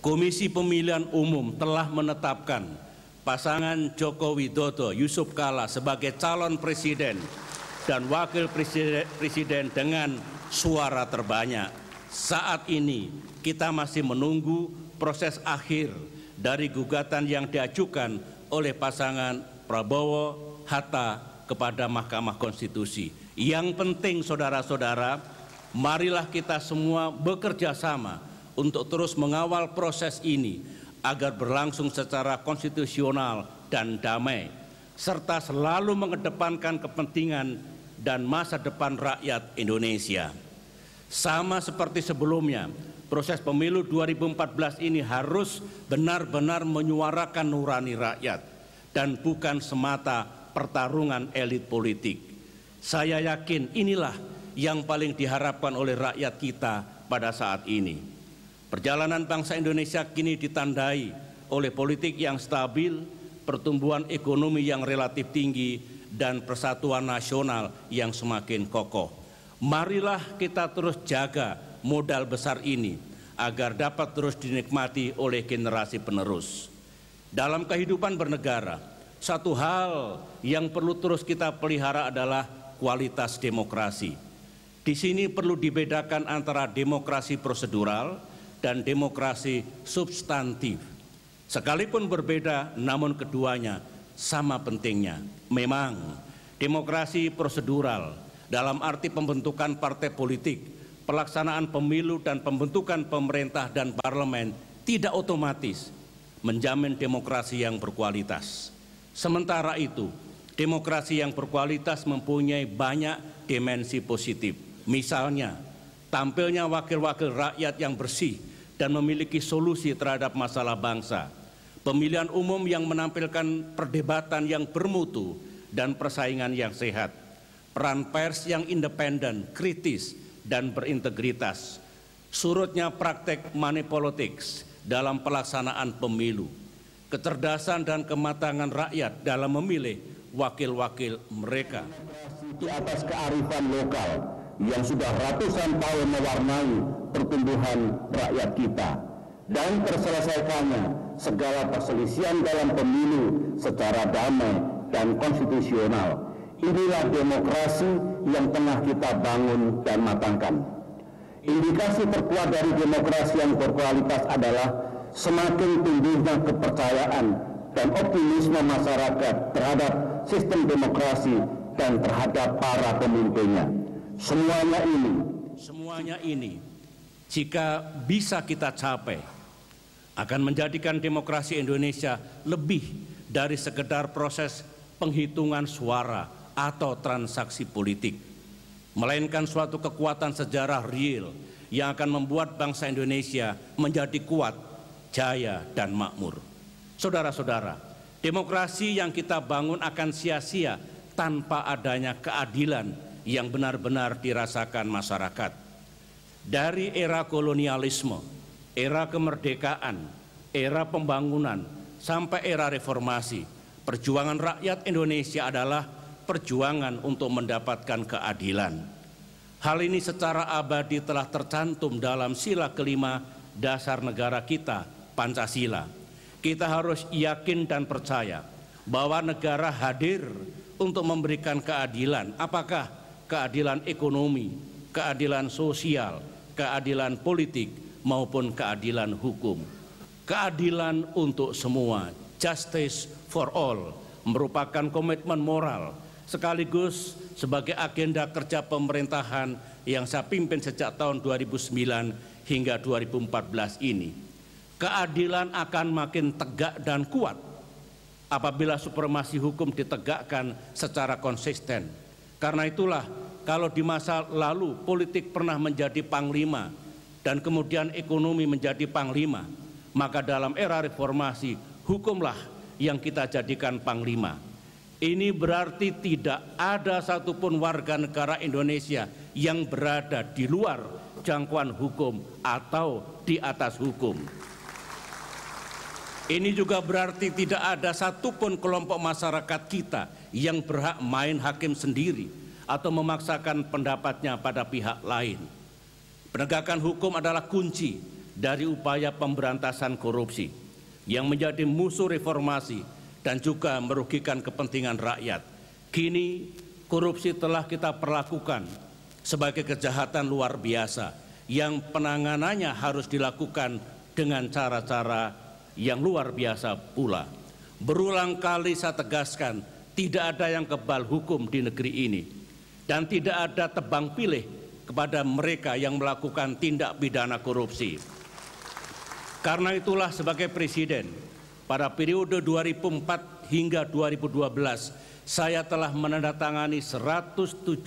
Komisi Pemilihan Umum telah menetapkan pasangan Joko Widodo Yusuf Kala sebagai calon presiden dan wakil presiden dengan suara terbanyak. Saat ini kita masih menunggu proses akhir dari gugatan yang diajukan oleh pasangan Prabowo Hatta kepada Mahkamah Konstitusi. Yang penting saudara-saudara, marilah kita semua bekerja sama untuk terus mengawal proses ini agar berlangsung secara konstitusional dan damai, serta selalu mengedepankan kepentingan dan masa depan rakyat Indonesia. Sama seperti sebelumnya, proses pemilu 2014 ini harus benar-benar menyuarakan nurani rakyat dan bukan semata pertarungan elit politik. Saya yakin inilah yang paling diharapkan oleh rakyat kita pada saat ini. Perjalanan bangsa Indonesia kini ditandai oleh politik yang stabil, pertumbuhan ekonomi yang relatif tinggi, dan persatuan nasional yang semakin kokoh. Marilah kita terus jaga modal besar ini agar dapat terus dinikmati oleh generasi penerus. Dalam kehidupan bernegara, satu hal yang perlu terus kita pelihara adalah kualitas demokrasi. Di sini perlu dibedakan antara demokrasi prosedural dan demokrasi substantif. Sekalipun berbeda, namun keduanya sama pentingnya. Memang demokrasi prosedural dalam arti pembentukan partai politik, pelaksanaan pemilu dan pembentukan pemerintah dan parlemen tidak otomatis menjamin demokrasi yang berkualitas. Sementara itu, demokrasi yang berkualitas mempunyai banyak dimensi positif. Misalnya, tampilnya wakil-wakil rakyat yang bersih dan memiliki solusi terhadap masalah bangsa, pemilihan umum yang menampilkan perdebatan yang bermutu dan persaingan yang sehat, peran pers yang independen, kritis, dan berintegritas, surutnya praktek money politics dalam pelaksanaan pemilu, kecerdasan dan kematangan rakyat dalam memilih wakil-wakil mereka. Di atas kearifan lokal yang sudah ratusan tahun mewarnai pertumbuhan rakyat kita, dan terselesaikannya segala perselisihan dalam pemilu secara damai dan konstitusional. Inilah demokrasi yang tengah kita bangun dan matangkan. Indikasi terkuat dari demokrasi yang berkualitas adalah semakin tumbuhnya kepercayaan dan optimisme masyarakat terhadap sistem demokrasi dan terhadap para pemimpinnya. Semuanya ini, jika bisa kita capai, akan menjadikan demokrasi Indonesia lebih dari sekedar proses penghitungan suara atau transaksi politik, melainkan suatu kekuatan sejarah real yang akan membuat bangsa Indonesia menjadi kuat, jaya, dan makmur. Saudara-saudara, demokrasi yang kita bangun akan sia-sia tanpa adanya keadilan yang benar-benar dirasakan masyarakat. Dari era kolonialisme, era kemerdekaan, era pembangunan, sampai era reformasi, perjuangan rakyat Indonesia adalah perjuangan untuk mendapatkan keadilan. Hal ini secara abadi telah tercantum dalam sila kelima dasar negara kita, Pancasila. Kita harus yakin dan percaya bahwa negara hadir untuk memberikan keadilan. Apakah keadilan ekonomi, keadilan sosial, keadilan politik, maupun keadilan hukum. Keadilan untuk semua, justice for all, merupakan komitmen moral sekaligus sebagai agenda kerja pemerintahan yang saya pimpin sejak tahun 2009 hingga 2014 ini. Keadilan akan makin tegak dan kuat apabila supremasi hukum ditegakkan secara konsisten. Karena itulah, kalau di masa lalu politik pernah menjadi panglima dan kemudian ekonomi menjadi panglima, maka dalam era reformasi hukumlah yang kita jadikan panglima. Ini berarti tidak ada satupun warga negara Indonesia yang berada di luar jangkauan hukum atau di atas hukum. Ini juga berarti tidak ada satupun kelompok masyarakat kita yang berhak main hakim sendiri atau memaksakan pendapatnya pada pihak lain. Penegakan hukum adalah kunci dari upaya pemberantasan korupsi yang menjadi musuh reformasi dan juga merugikan kepentingan rakyat. Kini korupsi telah kita perlakukan sebagai kejahatan luar biasa yang penanganannya harus dilakukan dengan cara-cara yang luar biasa pula. Berulang kali saya tegaskan, tidak ada yang kebal hukum di negeri ini dan tidak ada tebang pilih kepada mereka yang melakukan tindak pidana korupsi. Karena itulah sebagai Presiden, pada periode 2004 hingga 2012, saya telah menandatangani 176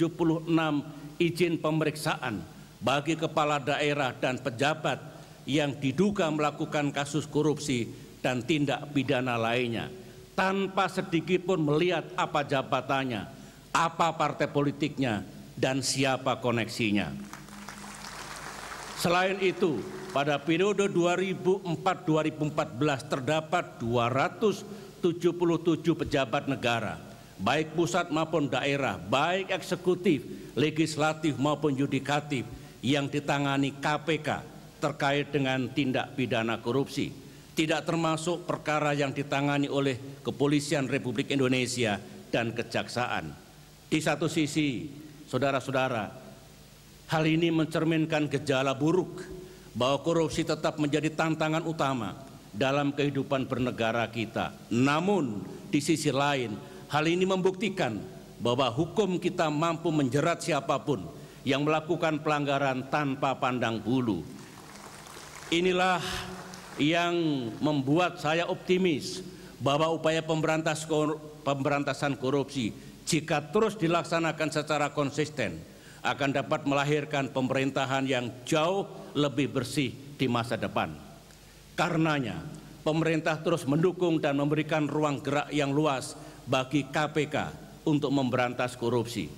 izin pemeriksaan bagi kepala daerah dan pejabat yang diduga melakukan kasus korupsi dan tindak pidana lainnya, tanpa sedikit pun melihat apa jabatannya, apa partai politiknya, dan siapa koneksinya. Selain itu, pada periode 2004-2014 terdapat 277 pejabat negara, baik pusat maupun daerah, baik eksekutif, legislatif maupun yudikatif, yang ditangani KPK terkait dengan tindak pidana korupsi. Tidak termasuk perkara yang ditangani oleh Kepolisian Republik Indonesia dan Kejaksaan. Di satu sisi, saudara-saudara, hal ini mencerminkan gejala buruk bahwa korupsi tetap menjadi tantangan utama dalam kehidupan bernegara kita. Namun, di sisi lain, hal ini membuktikan bahwa hukum kita mampu menjerat siapapun yang melakukan pelanggaran tanpa pandang bulu. Inilah yang membuat saya optimis bahwa upaya pemberantasan korupsi jika terus dilaksanakan secara konsisten akan dapat melahirkan pemerintahan yang jauh lebih bersih di masa depan. Karenanya, pemerintah terus mendukung dan memberikan ruang gerak yang luas bagi KPK untuk memberantas korupsi.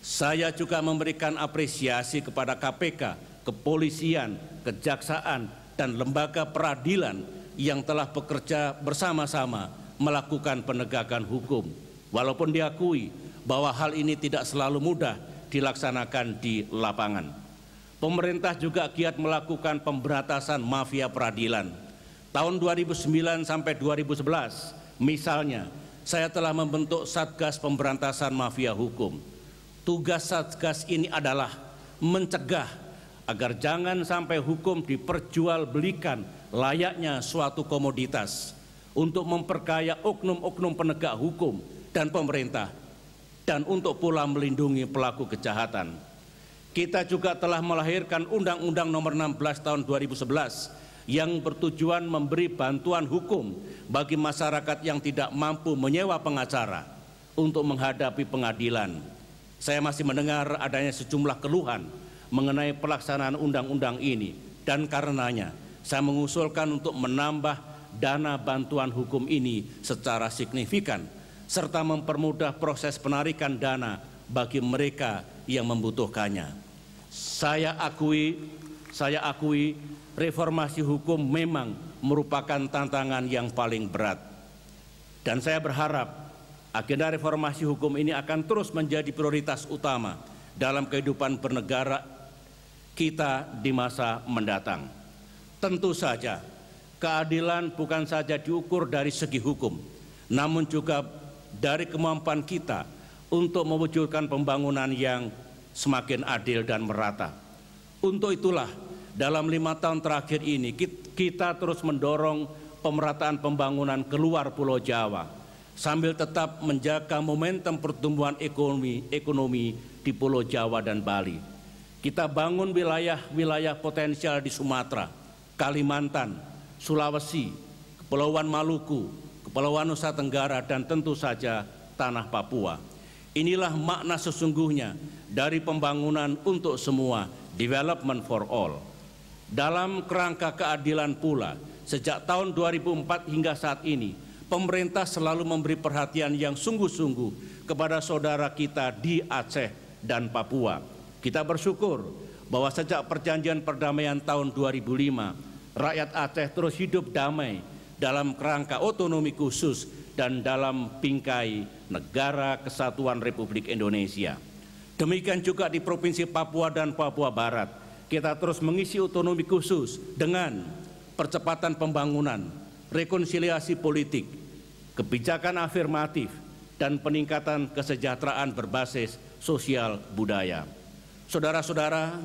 Saya juga memberikan apresiasi kepada KPK, kepolisian, kejaksaan, dan lembaga peradilan yang telah bekerja bersama-sama melakukan penegakan hukum. Walaupun diakui bahwa hal ini tidak selalu mudah dilaksanakan di lapangan. Pemerintah juga giat melakukan pemberantasan mafia peradilan. Tahun 2009 sampai 2011, misalnya, saya telah membentuk Satgas Pemberantasan Mafia Hukum. Tugas Satgas ini adalah mencegah agar jangan sampai hukum diperjualbelikan layaknya suatu komoditas untuk memperkaya oknum-oknum penegak hukum dan pemerintah, dan untuk pula melindungi pelaku kejahatan. Kita juga telah melahirkan Undang-Undang Nomor 16 Tahun 2011 yang bertujuan memberi bantuan hukum bagi masyarakat yang tidak mampu menyewa pengacara untuk menghadapi pengadilan. Saya masih mendengar adanya sejumlah keluhan mengenai pelaksanaan undang-undang ini, dan karenanya saya mengusulkan untuk menambah dana bantuan hukum ini secara signifikan serta mempermudah proses penarikan dana bagi mereka yang membutuhkannya. Saya akui reformasi hukum memang merupakan tantangan yang paling berat, dan saya berharap agenda reformasi hukum ini akan terus menjadi prioritas utama dalam kehidupan bernegara kita di masa mendatang. Tentu saja, keadilan bukan saja diukur dari segi hukum, namun juga dari kemampuan kita untuk mewujudkan pembangunan yang semakin adil dan merata. Untuk itulah, dalam 5 tahun terakhir ini, kita terus mendorong pemerataan pembangunan keluar Pulau Jawa, sambil tetap menjaga momentum pertumbuhan ekonomi di Pulau Jawa dan Bali. Kita bangun wilayah-wilayah potensial di Sumatera, Kalimantan, Sulawesi, Kepulauan Maluku, Kepulauan Nusa Tenggara, dan tentu saja tanah Papua. Inilah makna sesungguhnya dari pembangunan untuk semua, development for all. Dalam kerangka keadilan pula, sejak tahun 2004 hingga saat ini, pemerintah selalu memberi perhatian yang sungguh-sungguh kepada saudara kita di Aceh dan Papua. Kita bersyukur bahwa sejak perjanjian perdamaian tahun 2005, rakyat Aceh terus hidup damai dalam kerangka otonomi khusus dan dalam bingkai Negara Kesatuan Republik Indonesia. Demikian juga di Provinsi Papua dan Papua Barat, kita terus mengisi otonomi khusus dengan percepatan pembangunan, rekonsiliasi politik, kebijakan afirmatif, dan peningkatan kesejahteraan berbasis sosial budaya. Saudara-saudara,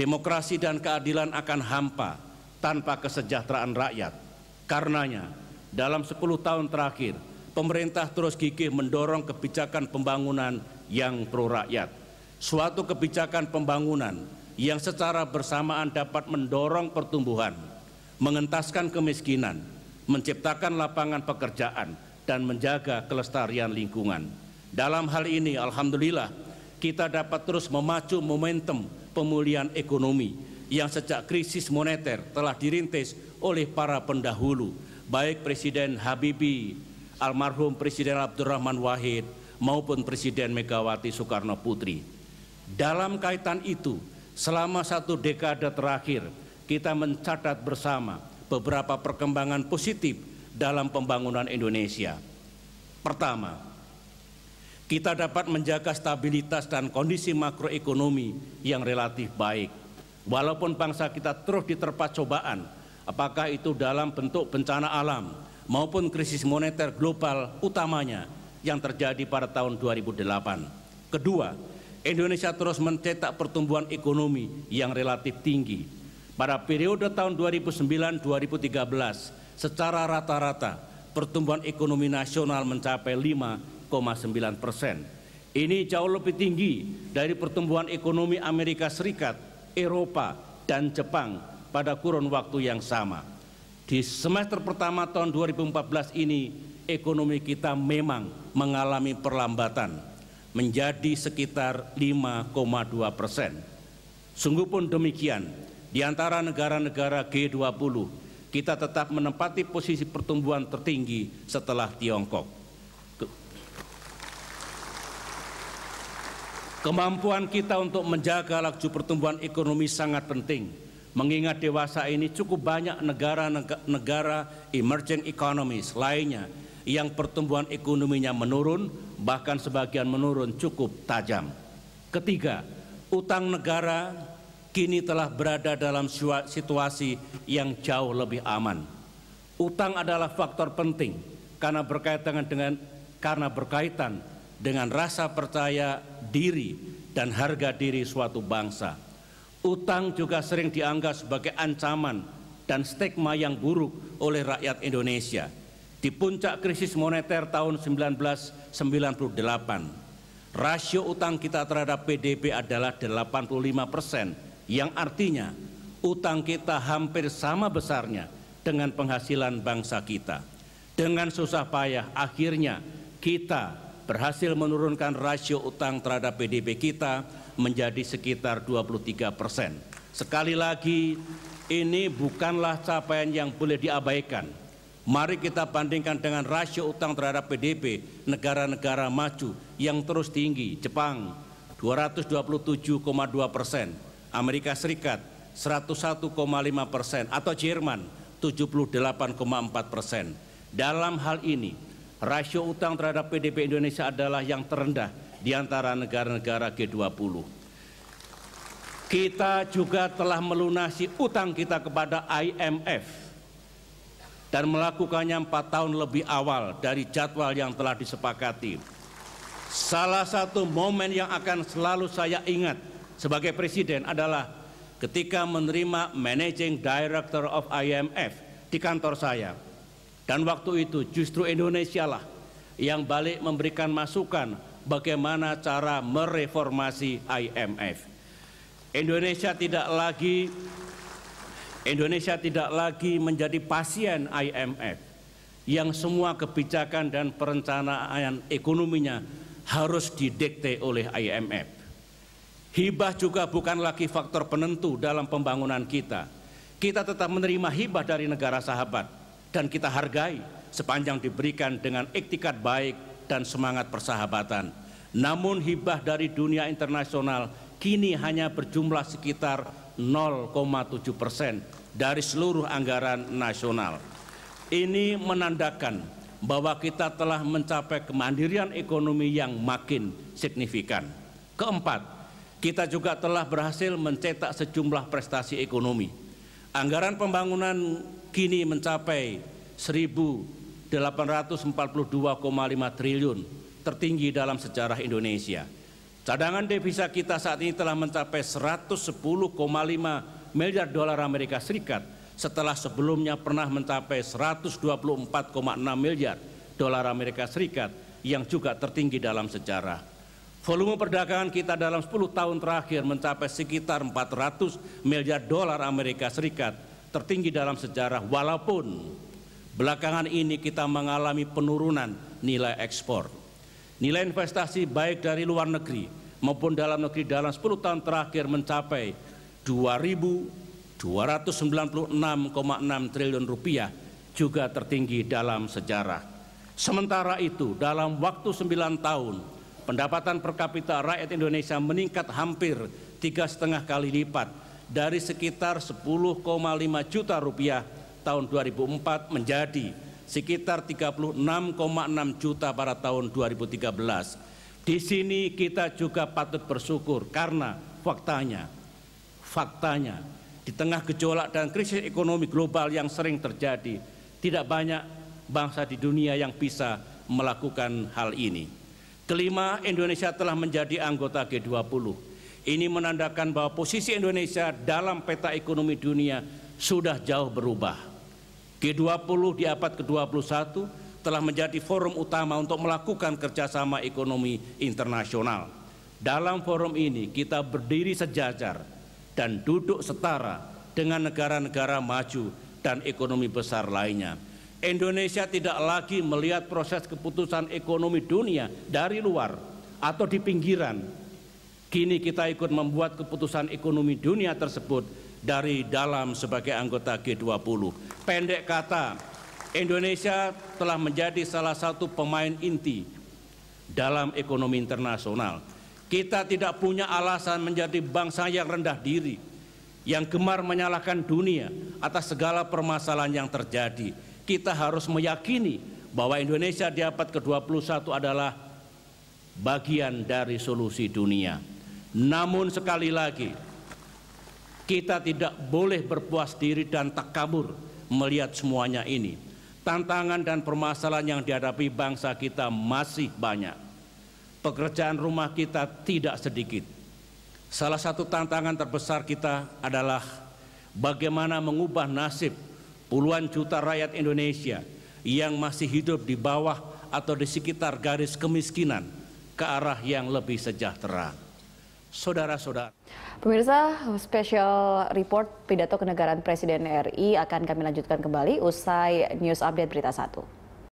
demokrasi dan keadilan akan hampa tanpa kesejahteraan rakyat. Karenanya, dalam 10 tahun terakhir, pemerintah terus gigih mendorong kebijakan pembangunan yang pro rakyat. Suatu kebijakan pembangunan yang secara bersamaan dapat mendorong pertumbuhan, mengentaskan kemiskinan, menciptakan lapangan pekerjaan, dan menjaga kelestarian lingkungan. Dalam hal ini, alhamdulillah, kita dapat terus memacu momentum pemulihan ekonomi yang sejak krisis moneter telah dirintis oleh para pendahulu, baik Presiden Habibie, almarhum Presiden Abdurrahman Wahid, maupun Presiden Megawati Soekarno Putri. Dalam kaitan itu, selama 1 dekade terakhir, kita mencatat bersama beberapa perkembangan positif dalam pembangunan Indonesia. Pertama, kita dapat menjaga stabilitas dan kondisi makroekonomi yang relatif baik. Walaupun bangsa kita terus diterpa cobaan, apakah itu dalam bentuk bencana alam maupun krisis moneter global utamanya yang terjadi pada tahun 2008. Kedua, Indonesia terus mencetak pertumbuhan ekonomi yang relatif tinggi. Pada periode tahun 2009-2013, secara rata-rata pertumbuhan ekonomi nasional mencapai 5,9%. Ini jauh lebih tinggi dari pertumbuhan ekonomi Amerika Serikat, Eropa, dan Jepang pada kurun waktu yang sama. Di semester pertama tahun 2014 ini, ekonomi kita memang mengalami perlambatan menjadi sekitar 5,2%. Sungguh pun demikian, di antara negara-negara G20, kita tetap menempati posisi pertumbuhan tertinggi setelah Tiongkok. Kemampuan kita untuk menjaga laju pertumbuhan ekonomi sangat penting, mengingat dewasa ini cukup banyak negara emerging economies lainnya yang pertumbuhan ekonominya menurun, bahkan sebagian menurun cukup tajam. Ketiga, utang negara kini telah berada dalam situasi yang jauh lebih aman. Utang adalah faktor penting karena berkaitan dengan rasa percaya diri dan harga diri suatu bangsa. Utang juga sering dianggap sebagai ancaman dan stigma yang buruk oleh rakyat Indonesia. Di puncak krisis moneter tahun 1998, rasio utang kita terhadap PDB adalah 85%. Yang artinya utang kita hampir sama besarnya dengan penghasilan bangsa kita. Dengan susah payah akhirnya kita berhasil menurunkan rasio utang terhadap PDB kita menjadi sekitar 23%. Sekali lagi, ini bukanlah capaian yang boleh diabaikan. Mari kita bandingkan dengan rasio utang terhadap PDB negara-negara maju yang terus tinggi. Jepang 227,2%. Amerika Serikat 101,5% atau Jerman 78,4%. Dalam hal ini, rasio utang terhadap PDB Indonesia adalah yang terendah di antara negara-negara G20. Kita juga telah melunasi utang kita kepada IMF dan melakukannya 4 tahun lebih awal dari jadwal yang telah disepakati. Salah satu momen yang akan selalu saya ingat sebagai Presiden adalah ketika menerima Managing Director of IMF di kantor saya. Dan waktu itu justru Indonesia lah yang balik memberikan masukan bagaimana cara mereformasi IMF. Indonesia tidak lagi menjadi pasien IMF yang semua kebijakan dan perencanaan ekonominya harus didikte oleh IMF. Hibah juga bukan lagi faktor penentu dalam pembangunan kita. Kita tetap menerima hibah dari negara sahabat dan kita hargai sepanjang diberikan dengan iktikat baik dan semangat persahabatan. Namun hibah dari dunia internasional kini hanya berjumlah sekitar 0,7% dari seluruh anggaran nasional. Ini menandakan bahwa kita telah mencapai kemandirian ekonomi yang makin signifikan. Keempat, Kita juga telah berhasil mencetak sejumlah prestasi ekonomi. Anggaran pembangunan kini mencapai 1.842,5 triliun, tertinggi dalam sejarah Indonesia. Cadangan devisa kita saat ini telah mencapai 110,5 miliar dolar Amerika Serikat setelah sebelumnya pernah mencapai 124,6 miliar dolar Amerika Serikat yang juga tertinggi dalam sejarah. Volume perdagangan kita dalam 10 tahun terakhir mencapai sekitar 400 miliar dolar Amerika Serikat, tertinggi dalam sejarah, walaupun belakangan ini kita mengalami penurunan nilai ekspor. Nilai investasi baik dari luar negeri maupun dalam negeri dalam 10 tahun terakhir mencapai 2.296,6 triliun rupiah, juga tertinggi dalam sejarah. Sementara itu, dalam waktu 9 tahun, pendapatan per kapita rakyat Indonesia meningkat hampir 3,5 kali lipat dari sekitar 10,5 juta rupiah tahun 2004 menjadi sekitar 36,6 juta pada tahun 2013. Di sini kita juga patut bersyukur karena faktanya di tengah gejolak dan krisis ekonomi global yang sering terjadi, tidak banyak bangsa di dunia yang bisa melakukan hal ini. Kelima, Indonesia telah menjadi anggota G20. Ini menandakan bahwa posisi Indonesia dalam peta ekonomi dunia sudah jauh berubah. G20 di abad ke-21 telah menjadi forum utama untuk melakukan kerjasama ekonomi internasional. Dalam forum ini kita berdiri sejajar dan duduk setara dengan negara-negara maju dan ekonomi besar lainnya. Indonesia tidak lagi melihat proses keputusan ekonomi dunia dari luar atau di pinggiran. Kini kita ikut membuat keputusan ekonomi dunia tersebut dari dalam sebagai anggota G20. Pendek kata, Indonesia telah menjadi salah satu pemain inti dalam ekonomi internasional. Kita tidak punya alasan menjadi bangsa yang rendah diri, yang gemar menyalahkan dunia atas segala permasalahan yang terjadi. Kita harus meyakini bahwa Indonesia di abad ke-21 adalah bagian dari solusi dunia. Namun sekali lagi, kita tidak boleh berpuas diri dan takabur melihat semuanya ini. Tantangan dan permasalahan yang dihadapi bangsa kita masih banyak. Pekerjaan rumah kita tidak sedikit. Salah satu tantangan terbesar kita adalah bagaimana mengubah nasib puluhan juta rakyat Indonesia yang masih hidup di bawah atau di sekitar garis kemiskinan ke arah yang lebih sejahtera. Saudara-saudara. Pemirsa, special report pidato kenegaraan Presiden RI akan kami lanjutkan kembali usai News Update Berita 1.